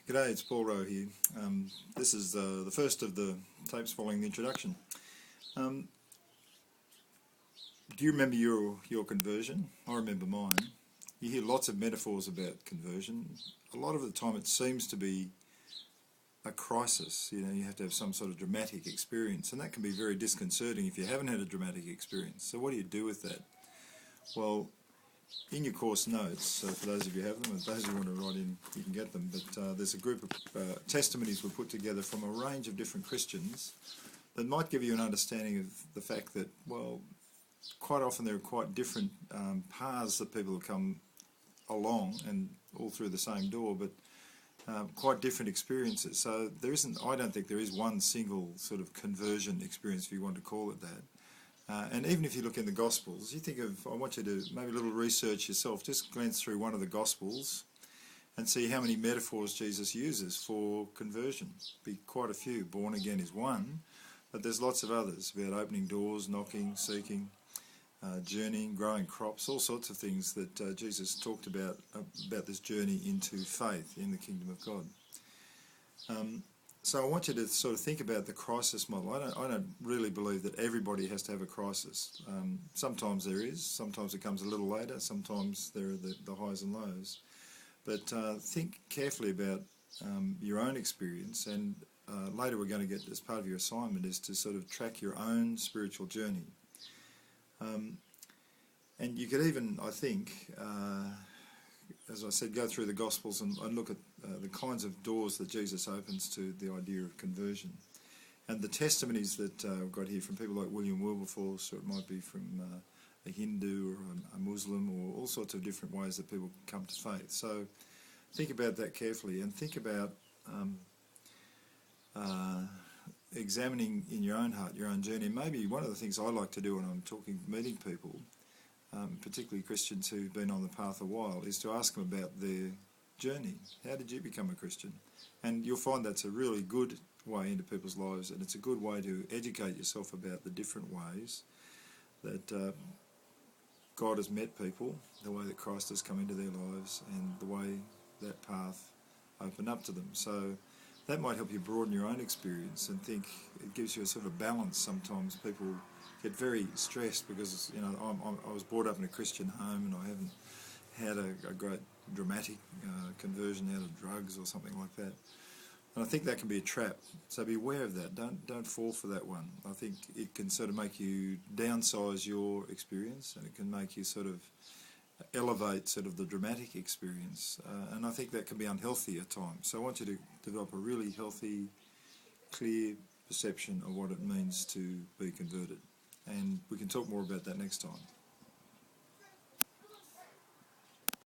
G'day, it's Paul Rowe here. This is the first of the tapes following the introduction. Do you remember your conversion? I remember mine. You hear lots of metaphors about conversion. A lot of the time it seems to be a crisis. You know, you have to have some sort of dramatic experience, and that can be very disconcerting if you haven't had a dramatic experience. So what do you do with that? Well, in your course notes, so for those of you who have them, and those who want to write in, you can get them, but there's a group of testimonies we put together from a range of different Christians that might give you an understanding of the fact that, well, quite often there are quite different paths that people have come along, and all through the same door, but quite different experiences. So there isn't, I don't think there is one single sort of conversion experience, if you want to call it that. And even if you look in the Gospels, you think of, I want you to maybe a little research yourself, just glance through one of the Gospels and see how many metaphors Jesus uses for conversion. Be quite a few. Born again is one, but there's lots of others about opening doors, knocking, seeking, journeying, growing crops, all sorts of things that Jesus talked about this journey into faith in the kingdom of God. So I want you to sort of think about the crisis model. I don't really believe that everybody has to have a crisis. Sometimes there is, sometimes it comes a little later, sometimes there are the highs and lows. But think carefully about your own experience, and later we're going to get, as part of your assignment, is to sort of track your own spiritual journey. And you could even, I think, as I said, go through the Gospels and look at the kinds of doors that Jesus opens to the idea of conversion. And the testimonies that we've got here from people like William Wilberforce, or it might be from a Hindu or a Muslim, or all sorts of different ways that people come to faith. So think about that carefully, and think about examining in your own heart, your own journey. And maybe one of the things I like to do when I'm meeting people, particularly Christians who've been on the path a while, is to ask them about their journey. How did you become a Christian? And you'll find that's a really good way into people's lives, and it's a good way to educate yourself about the different ways that God has met people, the way that Christ has come into their lives, and the way that path opened up to them. So that might help you broaden your own experience and think. It gives you a sort of balance. Sometimes people get very stressed because, you know, I was brought up in a Christian home and I haven't had a great dramatic conversion out of drugs or something like that. And I think that can be a trap. So be aware of that. Don't fall for that one. I think it can sort of make you downsize your experience, and it can make you sort of elevate sort of the dramatic experience. And I think that can be unhealthy at times. So I want you to develop a really healthy, clear perception of what it means to be converted. And we can talk more about that next time.